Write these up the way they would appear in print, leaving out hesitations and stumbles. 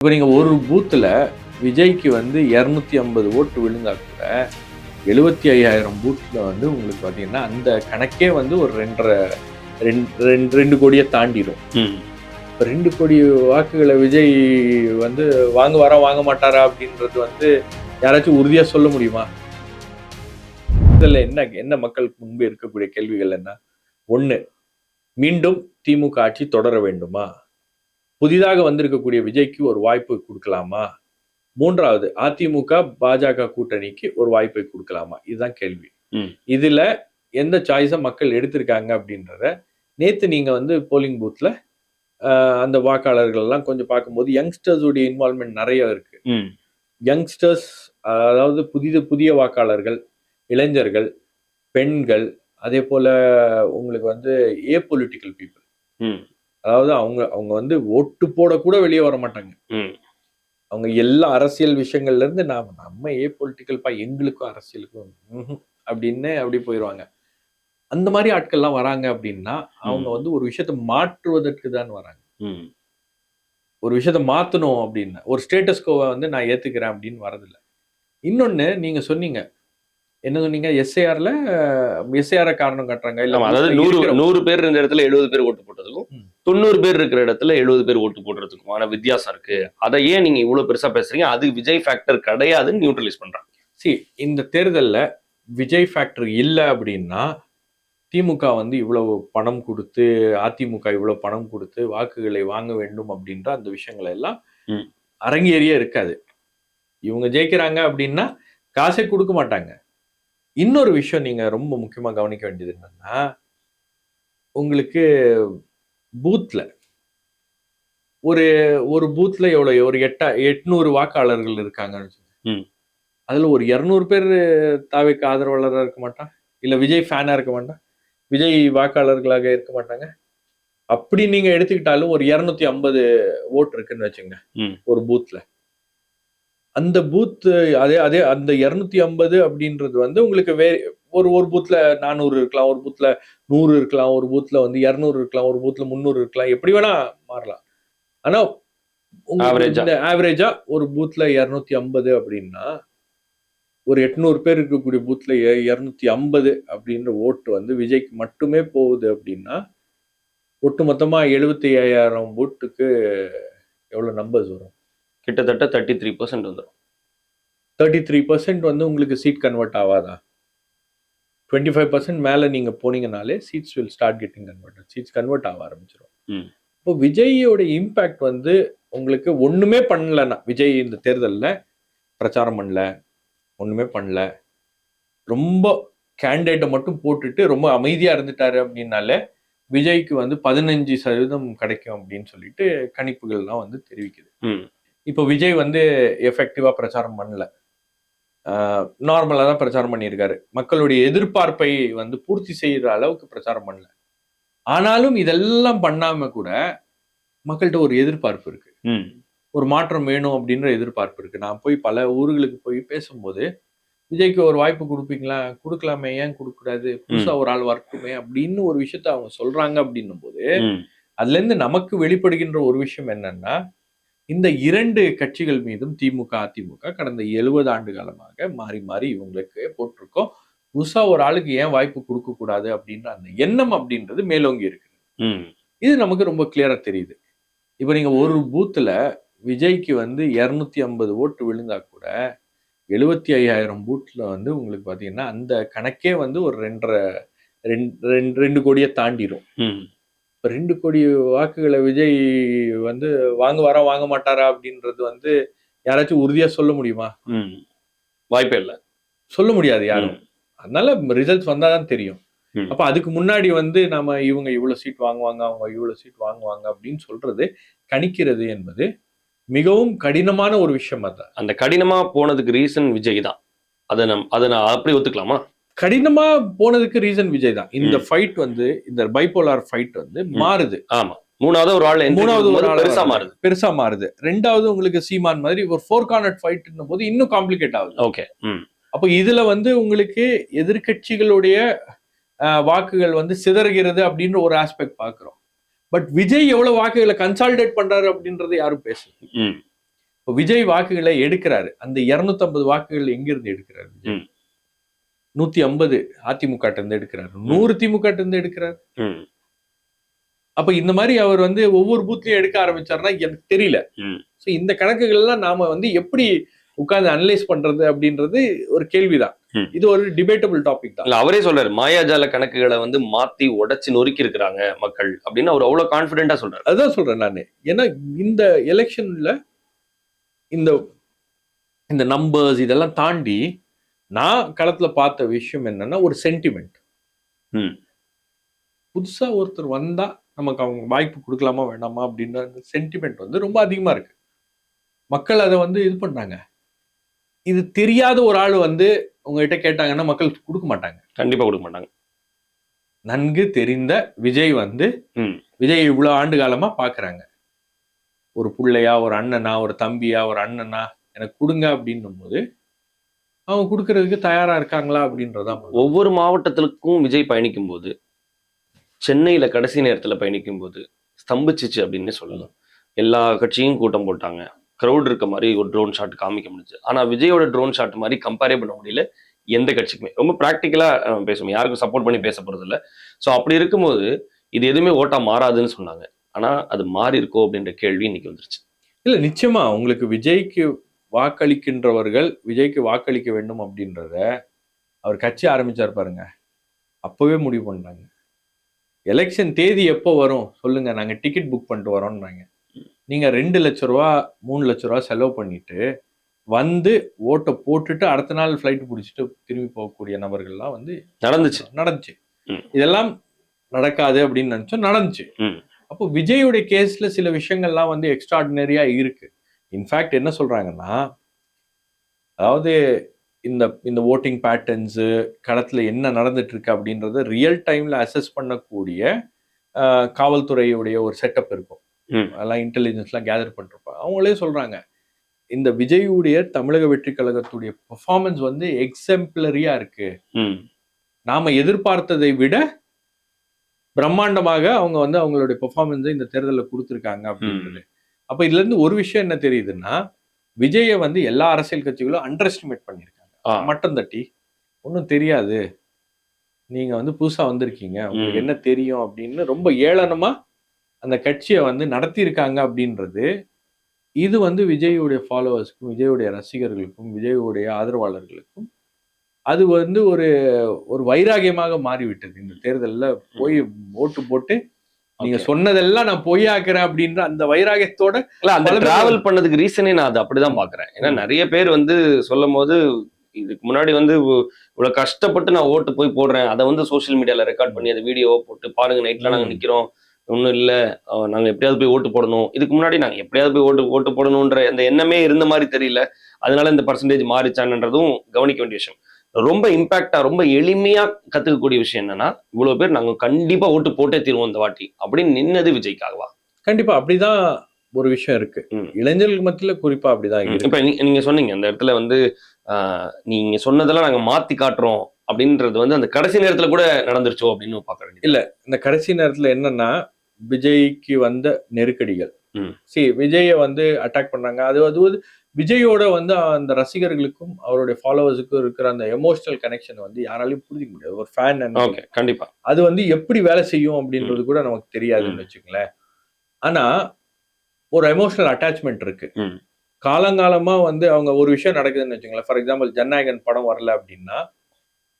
இப்போ நீங்கள் ஒரு பூத்தில் விஜய்க்கு வந்து 250 ஓட்டு விழுந்தா கூட 75,000 பூத்தில் வந்து உங்களுக்கு பார்த்தீங்கன்னா அந்த கணக்கே வந்து ஒரு 2 கோடியை தாண்டிடும். இப்போ 2 கோடி வாக்குகளை விஜய் வந்து வாங்குவாரா வாங்க மாட்டாரா அப்படின்றது வந்து யாராச்சும் உறுதியாக சொல்ல முடியுமா? இதில் என்ன மக்களுக்கு முன்பு இருக்கக்கூடிய கேள்விகள் என்ன? ஒன்று, மீண்டும் திமுக ஆட்சி தொடர வேண்டுமா? புதிதாக வந்திருக்கக்கூடிய விஜய்க்கு ஒரு வாய்ப்பு கொடுக்கலாமா? மூன்றாவது, அதிமுக பாஜக கூட்டணிக்கு ஒரு வாய்ப்பை கொடுக்கலாமா? இதுதான் கேள்வி. இதுல எந்த சாய்ஸை மக்கள் எடுத்திருக்காங்க அப்படின்றத நேத்து நீங்க வந்து போலிங் பூத்ல அந்த வாக்காளர்கள் எல்லாம் கொஞ்சம் பார்க்கும்போது யங்ஸ்டர்ஸ் உடைய இன்வால்மெண்ட் நிறைய இருக்கு. யங்ஸ்டர்ஸ், அதாவது புதிய வாக்காளர்கள், இளைஞர்கள், பெண்கள், அதே போல உங்களுக்கு வந்து ஏபொலிட்டிக்கல் பீப்புள், அதாவது அவங்க வந்து ஓட்டு போட கூட வெளியே வர மாட்டாங்க. அவங்க எல்லா அரசியல் விஷயங்கள்ல இருந்து நம்ம பொலிட்டிக்கல் எங்களுக்கும் அரசியலுக்கும் அப்படின்னு அப்படி போயிடுவாங்க. அந்த மாதிரி ஆட்கள்லாம் வராங்க அப்படின்னா அவங்க வந்து ஒரு விஷயத்தை மாற்றுவதற்கு தான் வராங்க. ஒரு விஷயத்தை மாத்தணும் அப்படின்னு, ஒரு ஸ்டேட்டஸ்கோவை வந்து நான் ஏத்துக்கிறேன் அப்படின்னு வரதில்லை. இன்னொன்னு நீங்க சொன்னீங்க, என்ன சொன்னீங்க? எஸ்ஐஆர் காரணம் காட்டுறாங்க. இல்ல, அதாவது 100 பேர் இருந்த இடத்துல 70 பேர் ஓட்டு போட்டதுக்கும் 90 பேர் இருக்கிற இடத்துல 70 பேர் ஓட்டு போடுறதுக்குமான வித்தியாசம் இருக்கு. அதை ஏன் நீங்க இவ்வளவு பெருசா பேசுறீங்க? அது விஜய் ஃபேக்டர் கிடையாதுன்னு நியூட்ரலைஸ் பண்றாங்க. இந்த தேர்தல்ல விஜய் ஃபேக்டர் இல்லை அப்படின்னா திமுக வந்து இவ்வளவு பணம் கொடுத்து, அதிமுக இவ்வளவு பணம் கொடுத்து வாக்குகளை வாங்க வேண்டும் அப்படின்ற அந்த விஷயங்கள் எல்லாம் அரங்கேறியே இருக்காது. இவங்க ஜெயிக்கிறாங்க அப்படின்னா காசே கொடுக்க மாட்டாங்க. இன்னொரு விஷயம் நீங்க ரொம்ப முக்கியமா கவனிக்க வேண்டியது என்னன்னா, உங்களுக்கு பூத்ல ஒரு பூத்ல எவ்வளவு, ஒரு 800 வாக்காளர்கள் இருக்காங்கன்னு, அதுல ஒரு 200 பேர் தாவேக்கு ஆதரவாளராக இருக்க மாட்டான், இல்ல விஜய் ஃபேனா இருக்க மாட்டான், விஜய் வாக்காளர்களாக இருக்க மாட்டாங்க. அப்படி நீங்க எடுத்துக்கிட்டாலும் ஒரு 250 ஓட்டு இருக்குன்னு வச்சுங்க ஒரு பூத்ல. அந்த பூத் அதே அந்த 250 அப்படின்றது வந்து உங்களுக்கு ஒரு பூத்ல 400 இருக்கலாம், ஒரு பூத்ல 100 இருக்கலாம், ஒரு பூத்ல வந்து 200 இருக்கலாம், ஒரு பூத்ல 300 இருக்கலாம், எப்படி வேணா மாறலாம். ஆனா ஆவரேஜா ஒரு பூத்ல 250 அப்படின்னா ஒரு 800 பேர் இருக்கக்கூடிய பூத்ல 250 அப்படின்ற ஓட்டு வந்து விஜய்க்கு மட்டுமே போகுது அப்படின்னா ஒட்டு மொத்தமா 75,000 ஓட்டுக்கு எவ்வளவு நம்பர்ஸ் வரும்? கிட்டத்தட்ட 33% வந்துடும். 33% வந்து உங்களுக்கு சீட் கன்வெர்ட் ஆகாதா? 25% மேல நீங்க போனீங்கனாலே seats will start getting converted. Seats convert ஆக ஆரம்பிச்சிடும். இப்போ விஜயோட இம்பாக்ட் வந்து உங்களுக்கு ஒண்ணுமே பண்ணலன்னா, விஜய் இந்த தேர்தல்ல பிரச்சாரம் பண்ணல, ஒண்ணுமே பண்ணல, ரொம்ப கேண்டிடேட்டை மட்டும் போட்டுட்டு ரொம்ப அமைதியா இருந்துட்டாரு அப்படின்னாலே விஜய்க்கு வந்து 15% கிடைக்கும் அப்படின்னு சொல்லிட்டு கணிப்புகள்லாம் வந்து தெரிவிக்குது. இப்போ விஜய் வந்து எஃபெக்டிவா பிரச்சாரம் பண்ணல, நார்மலா தான் பிரச்சாரம் பண்ணியிருக்காரு. மக்களுடைய எதிர்பார்ப்பை வந்து பூர்த்தி செய்யற அளவுக்கு பிரச்சாரம் பண்ணல. ஆனாலும் இதெல்லாம் பண்ணாம கூட மக்கள்கிட்ட ஒரு எதிர்பார்ப்பு இருக்கு, ஒரு மாற்றம் வேணும் அப்படின்ற எதிர்பார்ப்பு இருக்கு. நான் போய் பல ஊர்களுக்கு போய் பேசும்போது விஜய்க்கு ஒரு வாய்ப்பு கொடுப்பீங்களா? கொடுக்கலாமே, ஏன் கொடுக்கக்கூடாது, புதுசா ஒரு ஆள் வரட்டுமே அப்படின்னு ஒரு விஷயத்த அவங்க சொல்றாங்க. அப்படின்னும் போது அதுல இருந்து நமக்கு வெளிப்படுகின்ற ஒரு விஷயம் என்னன்னா, இந்த 2 கட்சிகள் மீதும் திமுக, அதிமுக கடந்த 70 ஆண்டு காலமாக மாறி மாறி இவங்களுக்கு போட்டிருக்கோம். புதுசா ஒரு ஆளுக்கு ஏன் வாய்ப்பு கொடுக்க கூடாது அப்படின்ற அந்த எண்ணம் அப்படின்றது மேலோங்கி இருக்கு. இது நமக்கு ரொம்ப கிளியரா தெரியுது. இப்ப நீங்க ஒரு பூத்துல விஜய்க்கு வந்து 250 ஓட்டு விழுந்தா கூட 75,000 பூட்ல வந்து உங்களுக்கு பாத்தீங்கன்னா அந்த கணக்கே வந்து ஒரு 2 கோடியை தாண்டிடும். இப்ப 2 கோடி வாக்குகளை விஜய் வந்து வாங்குவாரா வாங்க மாட்டாரா அப்படின்றது வந்து யாராச்சும் உறுதியா சொல்ல முடியுமா? வாய்ப்பே இல்லை, சொல்ல முடியாது யாரும். அதனால ரிசல்ட்ஸ் வந்தாதான் தெரியும். அப்ப அதுக்கு முன்னாடி வந்து நம்ம இவங்க இவ்வளவு சீட் வாங்குவாங்க, அவங்க இவ்வளவு சீட் வாங்குவாங்க அப்படின்னு சொல்றது, கணிக்கிறது என்பது மிகவும் கடினமான ஒரு விஷயம். அதான் அந்த கடினமா போனதுக்கு ரீசன் விஜய் தான். அதை நான் அப்படி ஒத்துக்கலாமா? கடினமா போனதுக்கு ரீசன் விஜய் தான். இந்த ஃபைட் வந்து, இந்த பைபோலார் ஃபைட் வந்து மாறுது. ஆமா, மூணாவது ஒரு ஆள் பெருசா மாறுது. ரெண்டாவது உங்களுக்கு சீமான் மாதிரி ஒரு 4 கார்னர் ஃபைட் போது இன்னும் காம்ப்ளிகேட் ஆகுது. ஓகே. அப்ப இதுல வந்து உங்களுக்கு எதிர்கட்சிகளுடைய வாக்குகள் வந்து சிதறுகிறது அப்படின்ற ஒரு ஆஸ்பெக்ட் பாக்குறோம். பட் விஜய் எவ்வளவு வாக்குகளை கன்சாலிடேட் பண்றாரு அப்படின்றத யாரும் பேசல. இப்போ விஜய் வாக்குகளை எடுக்கிறாரு. அந்த 250 வாக்குகள் எங்கிருந்து எடுக்கிறாரு விஜய்? 150 அதிமுக இருந்து எடுக்கிறாரு, 100 திமுக இருந்து எடுக்கிறாரு. அப்ப இந்த மாதிரி அவர் வந்து ஒவ்வொரு பூத்லயும் எடுக்க ஆரம்பிச்சாருன்னா எனக்கு தெரியல. இந்த கணக்குகள் எல்லாம் நாம வந்து எப்படி உட்கார்ந்து அனலைஸ் பண்றது அப்படின்றது ஒரு கேள்விதான். இது ஒரு டிபேட்டபிள் டாபிக் தான். அவரே சொல்றாரு மாயாஜால கணக்குகளை வந்து மாத்தி உடைச்சு நொறுக்கி இருக்கிறாங்க மக்கள் அப்படின்னு அவர் அவ்வளவு கான்பிடென்டா சொல்றாரு. அதான் சொல்றேன் நானு. ஏன்னா இந்த எலெக்ஷன்ல இந்த நம்பர்ஸ் இதெல்லாம் தாண்டி நான் களத்துல பார்த்த விஷயம் என்னன்னா ஒரு சென்டிமெண்ட். புதுசா ஒருத்தர் வந்தா நமக்கு அவங்க வாய்ப்பு கொடுக்கலாமா வேண்டாமா அப்படின்ற சென்டிமெண்ட் வந்து ரொம்ப அதிகமா இருக்கு. மக்கள் அதை வந்து இது பண்றாங்க. இது தெரியாத ஒரு ஆள் வந்து உங்ககிட்ட கேட்டாங்கன்னா மக்கள் கொடுக்க மாட்டாங்க. கண்டிப்பா கொடுக்க மாட்டாங்க. நன்கு தெரிந்த விஜய் வந்து விஜய் இவ்வளவு ஆண்டு காலமா பாக்குறாங்க. ஒரு பிள்ளையா, ஒரு அண்ணனா, ஒரு தம்பியா, ஒரு அண்ணனா எனக்கு கொடுங்க அப்படின்னும் போது அவங்க கொடுக்கறதுக்கு தயாரா இருக்காங்களா அப்படின்றதான். ஒவ்வொரு மாவட்டத்திற்கும் விஜய் பயணிக்கும் போது, சென்னையில கடைசி நேரத்துல பயணிக்கும் போது ஸ்தம்பிச்சிச்சு அப்படின்னு சொல்லலாம். எல்லா கட்சியும் கூட்டம் போட்டாங்க, க்ரௌட் இருக்க மாதிரி ஒரு ட்ரோன் ஷாட் காமிக்க முடிஞ்சு. ஆனா விஜயோட ட்ரோன் ஷாட் மாதிரி கம்பேரே பண்ண முடியல எந்த கட்சிக்குமே. ரொம்ப ப்ராக்டிக்கலா பேசுவோம், யாருக்கும் சப்போர்ட் பண்ணி பேச போறது இல்லை. ஸோ அப்படி இருக்கும்போது இது எதுவுமே ஓட்டா மாறாதுன்னு சொன்னாங்க. ஆனா அது மாறி இருக்கோ அப்படின்ற கேள்வி இன்னைக்கு வந்துருச்சு. இல்ல நிச்சயமா உங்களுக்கு விஜய்க்கு வாக்களிக்கின்றவர்கள் விஜய்க்கு வாக்களிக்க வேண்டும் அப்படின்றத அவர் கட்சி ஆரம்பிச்சார் பாருங்க, அப்பவே முடிவு பண்ணாங்க. எலெக்ஷன் தேதி எப்போ வரும் சொல்லுங்க, நாங்க டிக்கெட் புக் பண்ணிட்டு வரோம்னாங்க. நீங்க 2 லட்ச ரூபா 3 லட்ச ரூபா செலவு பண்ணிட்டு வந்து ஓட்டை போட்டுட்டு அடுத்த நாள் ஃபிளைட் பிடிச்சிட்டு திரும்பி போகக்கூடிய நபர்கள்லாம் வந்து நடந்துச்சு. இதெல்லாம் நடக்காது அப்படின்னு நினைச்சோம், நடந்துச்சு. அப்போ விஜயுடைய கேஸ்ல சில விஷயங்கள்லாம் வந்து எக்ஸ்ட்ராடினரியா இருக்கு. இன்ஃபேக்ட் என்ன சொல்றாங்கன்னா, அதாவது இந்த ஓட்டிங் பேட்டர்ன்ஸு களத்துல என்ன நடந்துட்டு இருக்கு அப்படின்றத ரியல் டைம்ல அசஸ் பண்ணக்கூடிய காவல்துறையுடைய ஒரு செட்டப் இருக்கும். அதெல்லாம் இன்டெலிஜென்ஸ்லாம் கேதர் பண்ணிருப்பாங்க. அவங்களே சொல்றாங்க, இந்த விஜயுடைய தமிழக வெற்றி கழகத்துடைய பெர்ஃபார்மன்ஸ் வந்து எக்ஸெம்ப்ளரியா இருக்கு. நாம எதிர்பார்த்ததை விட பிரம்மாண்டமாக அவங்க வந்து அவங்களுடைய பெர்ஃபார்மன்ஸை இந்த தேர்தலில் கொடுத்துருக்காங்க அப்படின்றது. அப்ப இதுல இருந்து ஒரு விஷயம் என்ன தெரியுதுன்னா, விஜயை வந்து எல்லா அரசியல் கட்சிகளும் அண்டர் எஸ்டிமேட் பண்ணியிருக்காங்க. மட்டம் தட்டி ஒன்றும் தெரியாது, நீங்க வந்து புதுசா வந்திருக்கீங்க, உங்களுக்கு என்ன தெரியும் அப்படின்னு ரொம்ப ஏளனமா அந்த கட்சியை வந்து நடத்தியிருக்காங்க அப்படின்றது. இது வந்து விஜயுடைய ஃபாலோவர்ஸ்க்கும், விஜயுடைய ரசிகர்களுக்கும், விஜயுடைய ஆதரவாளர்களுக்கும் அது வந்து ஒரு வைராகியமாக மாறிவிட்டது. இந்த தேர்தலில் போய் ஓட்டு போட்டு நீங்க சொன்னதெல்லாம் நான் பொய்யாக்குறேன் அப்படின்ற அந்த வைராகியத்தோட அந்த டிராவல் பண்ணதுக்கு ரீசனே நான் அதை அப்படிதான் பாக்குறேன். ஏன்னா நிறைய பேர் வந்து சொல்லும் போது இதுக்கு முன்னாடி வந்து இவ்வளவு கஷ்டப்பட்டு நான் ஓட்டு போய் போடுறேன், அதை வந்து சோசியல் மீடியால ரெக்கார்ட் பண்ணி அதை வீடியோ போட்டு பாருங்க, நைட்ல நாங்க நிக்கிறோம், ஒன்றும் இல்லை, நாங்க எப்படியாவது போய் ஓட்டு போடணும், இதுக்கு முன்னாடி நாங்க எப்படியாவது போய் ஓட்டு போடணுன்ற அந்த எண்ணமே இருந்த மாதிரி தெரியல. அதனால இந்த பர்சன்டேஜ் மாறிச்சான்றதும் கவனிக்க வேண்டிய விஷயம். ரொம்ப இம்பாக்டா ரொம்ப எளிமையா கத்துக்கக்கூடிய விஷயம் என்னன்னா, இவ்வளவு பேர் நாங்க கண்டிப்பா ஓட்டு போட்டே தீர்வோம் இந்த வாட்டி அப்படின்னு நின்னது விஜய்க்காகவா? கண்டிப்பா அப்படிதான் ஒரு விஷயம் இருக்கு. இளைஞர்கள் மத்தியில குறிப்பா அப்படிதான் இருக்கு. இப்ப நீங்க சொன்னீங்க அந்த இடத்துல வந்து நீங்க சொன்னதெல்லாம் நாங்க மாத்தி காட்டுறோம் அப்படின்றது வந்து அந்த கடைசி நேரத்துல கூட நடந்துருச்சோ அப்படின்னு பாக்குறேன். இல்ல, இந்த கடைசி நேரத்துல என்னன்னா, விஜய்க்கு வந்த நெருக்கடிகள், விஜயை வந்து அட்டாக் பண்றாங்க. அது விஜயோட வந்து அந்த ரசிகர்களுக்கும் அவருடைய ஃபாலோவர்ஸுக்கும் இருக்கிற அந்த எமோஷனல் கனெக்ஷன் வந்து யாராலையும் புரிஞ்சுக்க முடியாது. ஒரு ஃபேன் கண்டிப்பா அது வந்து எப்படி வேலை செய்யும் அப்படின்றது கூட நமக்கு தெரியாதுன்னு வச்சுங்களேன். ஆனா ஒரு எமோஷனல் அட்டாச்மெண்ட் இருக்கு. காலங்காலமா வந்து அவங்க ஒரு விஷயம் நடக்குதுன்னு வச்சுங்களேன். ஃபார் எக்ஸாம்பிள் ஜனநாயகன் படம் வரல அப்படின்னா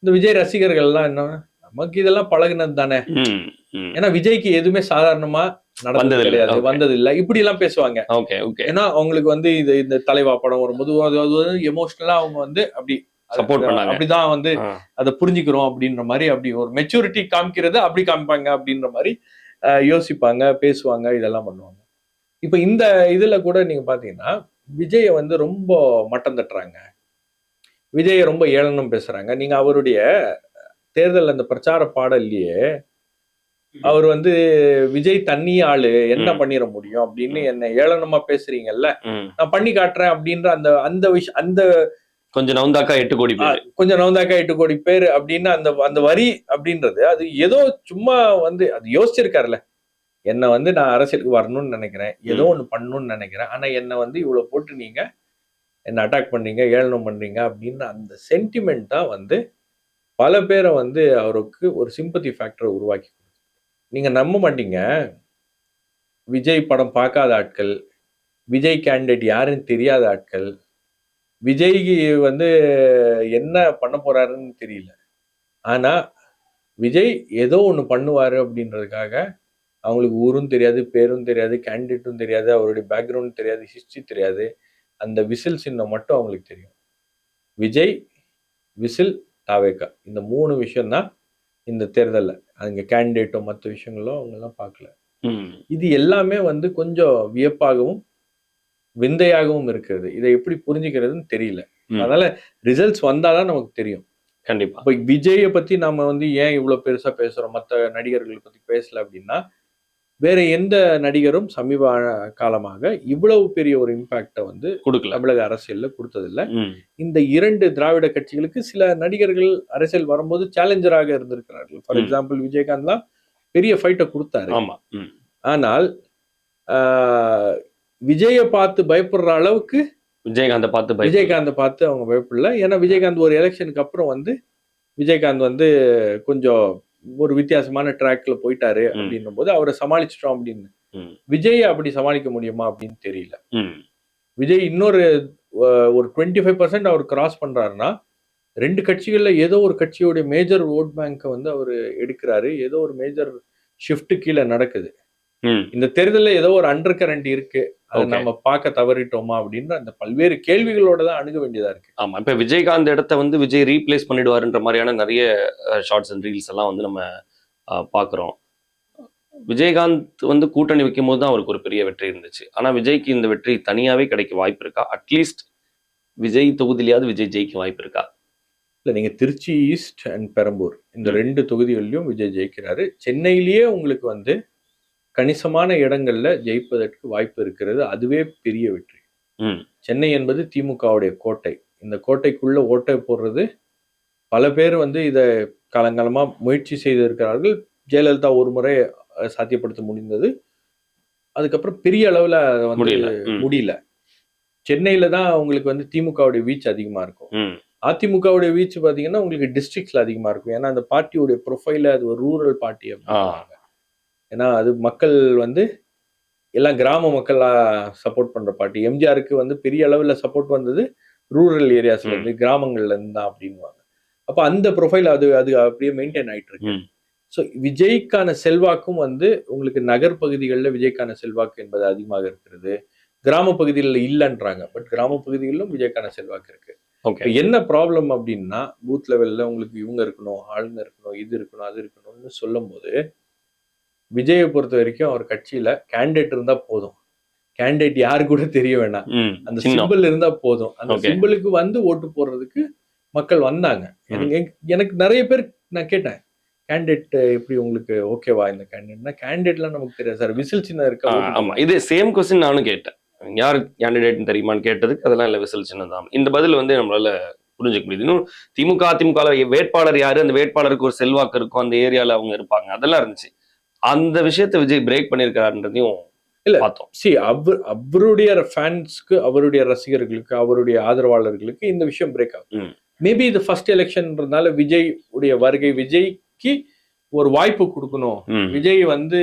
இந்த விஜய் ரசிகர்கள் எல்லாம் என்ன, நமக்கு இதெல்லாம் பழகுனது தானே, ஏன்னா விஜய்க்கு எதுவுமே சாதாரணமா நடந்தது கிடையாது, வந்தது இல்ல, இப்படி எல்லாம் பேசுவாங்க. ஏன்னா அவங்களுக்கு வந்து இந்த தலைவா படம் வரும்போது எமோஷனலா அவங்க வந்து அப்படி சப்போர்ட் பண்ணாங்க, அப்படிதான் வந்து அதை புரிஞ்சுக்கிறோம் அப்படின்ற மாதிரி, அப்படி ஒரு மெச்சூரிட்டி காமிக்கிறது அப்படி காமிப்பாங்க அப்படின்ற மாதிரி யோசிப்பாங்க, பேசுவாங்க, இதெல்லாம் பண்ணுவாங்க. இப்ப இந்த இதுல கூட நீங்க பாத்தீங்கன்னா விஜய வந்து ரொம்ப மட்டம் தட்டுறாங்க, விஜய ரொம்ப ஏளனம் பேசுறாங்க. நீங்க அவருடைய தேர்தல் அந்த பிரச்சார பாடல்லையே அவர் வந்து விஜய் தண்ணி ஆளு என்ன பண்ணிட முடியும் அப்படின்னு என்ன ஏளனமா பேசுறீங்கல்ல, நான் பண்ணி காட்டுறேன் அப்படின்ற அந்த விஷயம், அந்த கொஞ்சம் நவுந்தாக்கா 8 கோடி பேர், கொஞ்சம் நவுந்தாக்கா 8 கோடி பேர் அப்படின்னு அந்த வரி அப்படின்றது அது ஏதோ சும்மா வந்து அது யோசிச்சிருக்காருல்ல, என்னை வந்து நான் அரசியலுக்கு வரணும்னு நினைக்கிறேன், ஏதோ ஒன்று பண்ணணும்னு நினைக்கிறேன், ஆனா என்னை வந்து இவ்வளோ போட்டு நீங்க என்ன அட்டாக் பண்றீங்க, ஏளனம் பண்றீங்க அப்படின்னு அந்த சென்டிமெண்ட் தான் வந்து பல பேரை வந்து அவருக்கு ஒரு சிம்பத்தி ஃபேக்டரை உருவாக்கி கொடுத்தது. நீங்க நம்ப மாட்டீங்க, விஜய் படம் பார்க்காத ஆட்கள், விஜய் கேண்டிடேட் யாருன்னு தெரியாத ஆட்கள், விஜய் வந்து என்ன பண்ண போறாருன்னு தெரியல. ஆனா விஜய் ஏதோ ஒண்ணு பண்ணுவாரு அப்படின்றதுக்காக அவங்களுக்கு ஊரும் தெரியாது, பேரும் தெரியாது, கேண்டிடேட்டும் தெரியாது, அவருடைய பேக்ரவுண்ட் தெரியாது, ஹிஸ்டரி தெரியாது. அந்த விசில் சின்னம் மட்டும் அவங்களுக்கு தெரியும். விஜய், விசில், தாவேகா இந்த 3 விஷயம் தான் இந்த தேர்தல்ல. அங்க கேண்டிடேட்டோ மத்த விஷயங்களோ அவங்கலாம் பார்க்கல. இது எல்லாமே வந்து கொஞ்சம் வியப்பாகவும், விந்தையாகவும் இருக்கிறது. இதை எப்படி புரிஞ்சுக்கிறதுன்னு தெரியல. அதனால ரிசல்ட்ஸ் வந்தா தான் நமக்கு தெரியும். கண்டிப்பா. இப்ப விஜய பத்தி நாம வந்து ஏன் இவ்வளவு பெருசா பேசுறோம், மத்த நடிகர்கள் பத்தி பேசல அப்படின்னா, வேற எந்த நடிகரும் சமீப காலமாக இவ்வளவு பெரிய ஒரு இம்பாக்ட வந்து கொடுக்கல, தமிழக அரசியல்ல கொடுத்ததில்ல. இந்த 2 திராவிட கட்சிகளுக்கு சில நடிகர்கள் அரசியல் வரும்போது சேலஞ்சராக இருந்திருக்கிறார்கள். ஃபார் எக்ஸாம்பிள் விஜயகாந்த்லாம் பெரிய ஃபைட்ட கொடுத்தாரு. ஆமா. ஆனால் விஜய பார்த்து பயப்படுற அளவுக்கு விஜயகாந்தை பார்த்து அவங்க பயப்படல. ஏன்னா விஜயகாந்த் ஒரு எலெக்ஷனுக்கு அப்புறம் வந்து விஜயகாந்த் வந்து கொஞ்சம் ஒரு வித்தியாசமான ட்ராக்ல போயிட்டாரு அப்படின்னும் போது அவரை சமாளிச்சிட்டோம் அப்படின்னு. விஜய் அப்படி சமாளிக்க முடியுமா அப்படின்னு தெரியல. விஜய் இன்னொரு ஒரு 25% அவர் கிராஸ் பண்றாருன்னா 2 கட்சிகள்ல ஏதோ ஒரு கட்சியோட மேஜர் ஓட் பேங்கை வந்து அவர் எடுக்கிறாரு. ஏதோ ஒரு மேஜர் ஷிஃப்ட் கீழே நடக்குது. இந்த தேர்தலில் ஏதோ ஒரு அண்டர் கரண்ட் இருக்கு, அதை நம்ம பார்க்க தவறிட்டோமா அப்படின்ற அந்த பல்வேறு கேள்விகளோட தான் அணுக வேண்டியதா இருக்கு. ஆமா, இப்ப விஜயகாந்த் இடத்த வந்து விஜய் ரீப்ளேஸ் பண்ணிடுவாருன்ற மாதிரியான நிறைய ஷார்ட்ஸ் அண்ட் ரீல்ஸ் எல்லாம் வந்து நம்ம பாக்குறோம். விஜயகாந்த் வந்து கூட்டணி வைக்கும் போது தான் அவருக்கு ஒரு பெரிய வெற்றி இருந்துச்சு. ஆனா விஜய்க்கு இந்த வெற்றி தனியாவே கிடைக்க வாய்ப்பு இருக்கா? அட்லீஸ்ட் விஜய் தொகுதியிலாவது விஜய் ஜெயிக்க வாய்ப்பு இருக்கா? இல்ல, நீங்க திருச்சி ஈஸ்ட் அண்ட் பெரம்பூர் இந்த 2 தொகுதிகளிலும் விஜய் ஜெயிக்கிறாரு. சென்னையிலேயே உங்களுக்கு வந்து கணிசமான இடங்கள்ல ஜெயிப்பதற்கு வாய்ப்பு இருக்கிறது. அதுவே பெரிய வெற்றி. சென்னை என்பது திமுகவுடைய கோட்டை. இந்த கோட்டைக்குள்ள ஓட்டை போடுறது பல பேர் வந்து இதை காலங்காலமா முயற்சி செய்திருக்கிறார்கள். ஜெயலலிதா ஒரு முறை சாத்தியப்படுத்த முடிந்தது. அதுக்கப்புறம் பெரிய அளவுல வந்து முடியல. சென்னையில தான் உங்களுக்கு வந்து திமுகவுடைய வீச்சு அதிகமா இருக்கும். அதிமுகவுடைய வீச்சு பாத்தீங்கன்னா உங்களுக்கு டிஸ்ட்ரிக்ட்ஸ்ல அதிகமா இருக்கும். ஏன்னா அந்த பார்ட்டியோட ப்ரொஃபைல அது ஒரு ரூரல் பார்ட்டி அப்படின்னு. ஏன்னா அது மக்கள் வந்து எல்லாம் கிராம மக்களா சப்போர்ட் பண்ற பார்ட்டி. எம்ஜிஆருக்கு வந்து பெரிய அளவுல சப்போர்ட் வந்தது ரூரல் ஏரியாஸ்ல இருந்து, கிராமங்கள்ல இருந்து தான் அப்படின்வாங்க. அப்ப அந்த ப்ரொஃபைல் அது அது அப்படியே மெயின்டைன் ஆயிட்டு இருக்கு. ஸோ விஜய்க்கான செல்வாக்கும் வந்து உங்களுக்கு நகர் பகுதிகளில் விஜய்க்கான செல்வாக்கு என்பது அதிகமாக இருக்கிறது. கிராம பகுதிகளில் இல்லைன்றாங்க, பட் கிராம பகுதிகளிலும் விஜய்க்கான செல்வாக்கு இருக்கு. என்ன ப்ராப்ளம் அப்படின்னா பூத் லெவல்ல உங்களுக்கு இவங்க இருக்கணும், ஆளுங்க இருக்கணும், இது இருக்கணும், அது இருக்கணும்னு சொல்லும் போது விஜயை பொறுத்த வரைக்கும் அவர் கட்சியில கேண்டிடேட் இருந்தா போதும். கேண்டிடேட் யாரு கூட தெரிய வேண்டாம், அந்த சிம்பிள் இருந்தா போதும். அந்த சிம்பிளுக்கு வந்து ஓட்டு போடுறதுக்கு மக்கள் வந்தாங்க. எனக்கு நிறைய பேர் நான் கேட்டேன், கேண்டிடேட் எப்படி உங்களுக்கு ஓகேவா இந்த கேண்டிடேட்னா, கேண்டிடேட்லாம் நமக்கு தெரியாது சார், விசில் சின்னம் இருக்கா? ஆமா, இது சேம் கொஸ்டின் நானும் கேட்டேன். யார் கேண்டிடேட் தெரியுமான்னு கேட்டதுக்கு அதெல்லாம் இல்ல, விசில் சின்னம் தான். இந்த பதில் வந்து நம்மளால புரிஞ்சுக்க முடியுது. இன்னும் திமுக அதிமுக வேட்பாளர் யாரு, அந்த வேட்பாளருக்கு ஒரு செல்வாக்கு இருக்கும், அந்த ஏரியால அவங்க இருப்பாங்க, அதெல்லாம் இருந்துச்சு. அந்த விஷயத்தை விஜய் பிரேக் பண்ணிருக்காருன்றதையும் இல்ல பார்த்தோம். அவருடைய ஃபேன்ஸ்க்கு, அவருடைய ரசிகர்களுக்கு, அவருடைய ஆதரவாளர்களுக்கு இந்த விஷயம் பிரேக் ஆகும். மேபி இது ஃபர்ஸ்ட் எலெக்ஷன்றதுனால விஜய் உடைய வருகை, விஜய்க்கு ஒரு வாய்ப்பு கொடுக்கணும், விஜய் வந்து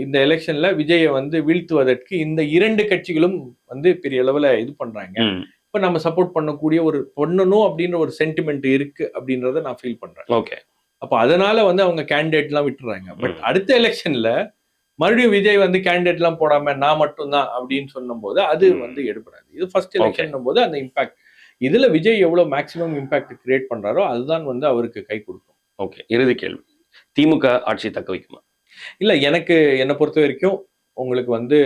இந்த எலெக்ஷன்ல விஜயை வந்து வீழ்த்துவதற்கு இந்த 2 கட்சிகளும் வந்து பெரிய அளவுல இது பண்றாங்க. இப்ப நம்ம சப்போர்ட் பண்ணக்கூடிய ஒரு பண்ணணும் அப்படின்ற ஒரு சென்டிமெண்ட் இருக்கு அப்படின்றத நான் ஃபீல் பண்றேன். ஓகே, அப்ப அதனால வந்து அவங்க கேண்டிடேட் எல்லாம் விட்டுறாங்க. பட் அடுத்த எலெக்ஷன்ல மறுபடியும் விஜய் வந்து கேண்டிடேட் எல்லாம் போடாம நான் மட்டும் தான் அப்படின்னு சொன்னும் போது அது வந்து எடுபடாது. இது ஃபர்ஸ்ட் எலெக்ஷன் போது அந்த இம்பாக்ட், இதுல விஜய் எவ்வளவு மேக்சிமம் இம்பாக்ட் கிரியேட் பண்றாரோ அதுதான் வந்து அவருக்கு கை கொடுக்கும். ஓகே, இறுதி கேள்வி, திமுக ஆட்சி தக்க வைக்குமா? இல்ல, எனக்கு என்னை பொறுத்த வரைக்கும் உங்களுக்கு வந்து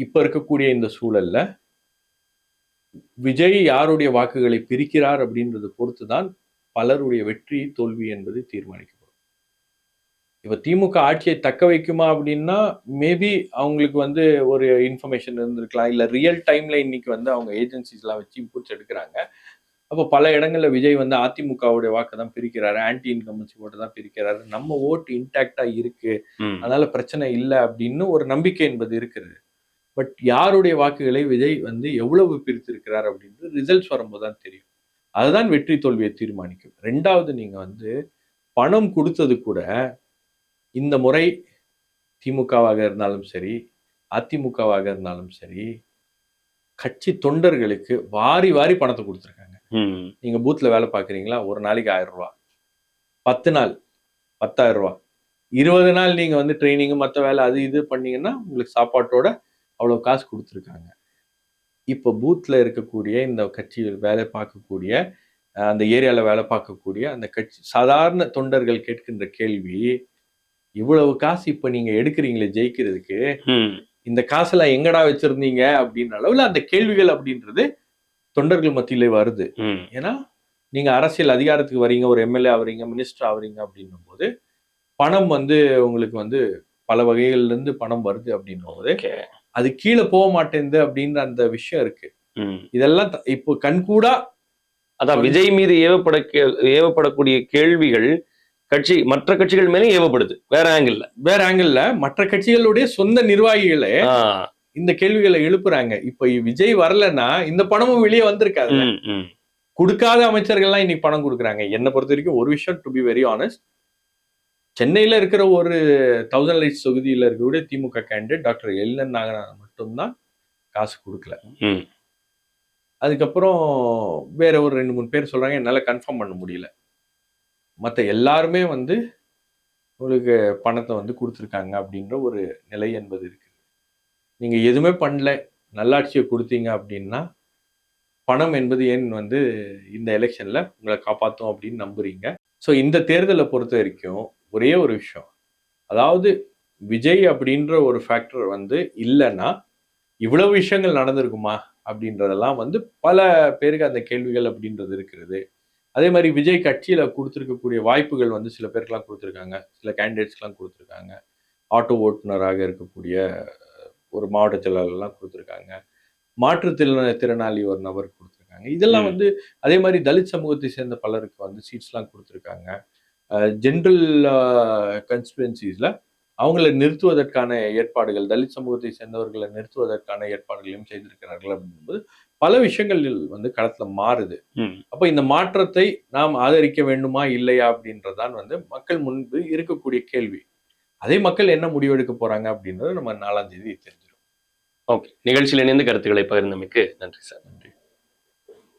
இப்ப இருக்கக்கூடிய இந்த சூழல்ல விஜய் யாருடைய வாக்குகளை பிரிக்கிறார் அப்படின்றது பொறுத்துதான் பலருடைய வெற்றி தோல்வி என்பது தீர்மானிக்கப்படும். இப்ப திமுக ஆட்சியை தக்க வைக்குமா அப்படின்னா மேபி அவங்களுக்கு வந்து ஒரு இன்ஃபர்மேஷன் இருந்திருக்கலாம், இல்ல ரியல் டைம்ல இன்னைக்கு வந்து அவங்க ஏஜென்சிஸ் எல்லாம் வச்சு இன்புட்ஸ் எடுக்கிறாங்க. அப்போ பல இடங்கள்ல விஜய் வந்து அதிமுகவுடைய வாக்கு தான் பிரிக்கிறாரு, ஆன்டி இன்கம்பன்சி ஓட்டு தான் பிரிக்கிறாரு, நம்ம ஓட்டு இன்டாக்டா இருக்கு, அதனால பிரச்சனை இல்லை அப்படின்னு ஒரு நம்பிக்கை என்பது இருக்கிறது. பட் யாருடைய வாக்குகளை விஜய் வந்து எவ்வளவு பிரித்திருக்கிறார் அப்படின்றது ரிசல்ட்ஸ் வரும்போது தான் தெரியும். அதுதான் வெற்றி தோல்வியை தீர்மானிக்கும். 2வது நீங்க வந்து பணம் கொடுத்தது கூட இந்த முறை திமுகவாக இருந்தாலும் சரி, அதிமுகவாக இருந்தாலும் சரி, கட்சி தொண்டர்களுக்கு வாரி வாரி பணத்தை கொடுத்துருக்காங்க. நீங்க பூத்ல வேலை பார்க்குறீங்களா? ஒரு நாளைக்கு 1000 ரூபாய், 10 நாள் 10,000 ரூபாய், 20 நாள் நீங்க வந்து ட்ரைனிங் மற்ற வேலை அது இது பண்ணீங்கன்னா உங்களுக்கு சாப்பாட்டோட அவ்வளவு காசு கொடுத்துருக்காங்க. இப்போ பூத்ல இருக்கக்கூடிய இந்த கட்சியில் வேலை பார்க்கக்கூடிய அந்த ஏரியால வேலை பார்க்கக்கூடிய அந்த கட்சி சாதாரண தொண்டர்கள் கேட்கின்ற கேள்வி, இவ்வளவு காசு இப்ப நீங்க எடுக்கிறீங்களே ஜெயிக்கிறதுக்கு, இந்த காசெல்லாம் எங்கடா வச்சிருந்தீங்க அப்படின்ற அளவுல அந்த கேள்விகள் அப்படின்றது தொண்டர்கள் மத்தியிலே வருது. ஏன்னா நீங்க அரசியல் அதிகாரத்துக்கு வரீங்க, ஒரு எம்எல்ஏ ஆவறீங்க, மினிஸ்டர் ஆவறீங்க அப்படின்னும் போது பணம் வந்து உங்களுக்கு வந்து பல வகைகள்ல இருந்து பணம் வருது அப்படின்னும் போது அது கீழே போக மாட்டேங்குது அப்படின்ற அந்த விஷயம் இருக்கு. இதெல்லாம் இப்போ கண்கூடா அதான் விஜய் மீது ஏவப்படக்கூடிய கேள்விகள் மற்ற கட்சிகள் மேலே ஏவப்படுது. வேற ஆங்கிள் மற்ற கட்சிகளுடைய சொந்த நிர்வாகிகளே இந்த கேள்விகளை எழுப்புறாங்க. இப்ப விஜய் வரலன்னா இந்த பணமும் வெளியே வந்திருக்காது. கொடுக்காத அமைச்சர்கள்லாம் இன்னைக்கு பணம் கொடுக்குறாங்க. என்னை பொறுத்த வரைக்கும் ஒரு விஷயம், டு பி வெரி ஆனஸ்ட், சென்னையில இருக்கிற ஒரு 1000 லைட்ஸ் தொகுதியில இருக்கக்கூடிய திமுக கேண்டிடேட் டாக்டர் எல்என் நாகராஜன் மட்டும்தான் காசு கொடுக்கல. அதுக்கப்புறம் வேற ஒரு 2-3 பேர் சொல்றாங்க, என்னால கன்ஃபார்ம் பண்ண முடியல. மற்ற எல்லாருமே வந்து உங்களுக்கு பணத்தை வந்து கொடுத்துருக்காங்க அப்படின்ற ஒரு நிலை என்பது இருக்கு. நீங்க எதுவுமே பண்ணல, நல்லாட்சியை கொடுத்தீங்க அப்படின்னா பணம் என்பது ஏன் வந்து இந்த எலெக்ஷன்ல உங்களை காப்பாற்றும் அப்படின்னு நம்புறீங்க. ஸோ இந்த தேர்தலை பொறுத்த வரைக்கும் ஒரே ஒரு விஷயம், அதாவது விஜய் அப்படின்ற ஒரு ஃபேக்டர் வந்து இல்லைன்னா இவ்வளவு விஷயங்கள் நடந்திருக்குமா அப்படின்றதெல்லாம் வந்து பல பேருக்கு அந்த கேள்விகள் அப்படின்றது இருக்கிறது. அதே மாதிரி விஜய் கட்சியில கொடுத்துருக்கக்கூடிய வாய்ப்புகள் வந்து சில பேருக்குலாம் கொடுத்துருக்காங்க, சில கேண்டிடேட்ஸ்லாம் கொடுத்துருக்காங்க. ஆட்டோ ஓட்டுநராக இருக்கக்கூடிய ஒரு மாவட்ட செயலாளர்லாம் கொடுத்துருக்காங்க, மாற்றுத்திறனாளி ஒரு நபர் கொடுத்துருக்காங்க. இதெல்லாம் வந்து அதே மாதிரி தலித் சமூகத்தை சேர்ந்த பலருக்கு வந்து சீட்ஸ்லாம் கொடுத்துருக்காங்க. ஜென்ரல் கன்ஸ்டிடுவன்சிஸ்ல அவங்களை நிறுத்துவதற்கான ஏற்பாடுகள், தலித் சமூகத்தை சேர்ந்தவர்களை நிறுத்துவதற்கான ஏற்பாடுகளையும் செய்திருக்கிறார்கள் அப்படிங்கும்போது பல விஷயங்கள் வந்து களத்துல மாறுது. அப்ப இந்த மாற்றத்தை நாம் ஆதரிக்க வேண்டுமா இல்லையா அப்படின்றதான் வந்து மக்கள் முன்பு இருக்கக்கூடிய கேள்வி. அதே மக்கள் என்ன முடிவெடுக்க போறாங்க அப்படின்றது நம்ம 4ஆம் தேதி தெரிஞ்சிடும். ஓகே, நிகழ்ச்சியில் இணைந்து கருத்துக்களை பகிர்ந்தமைக்கு நன்றி சார்.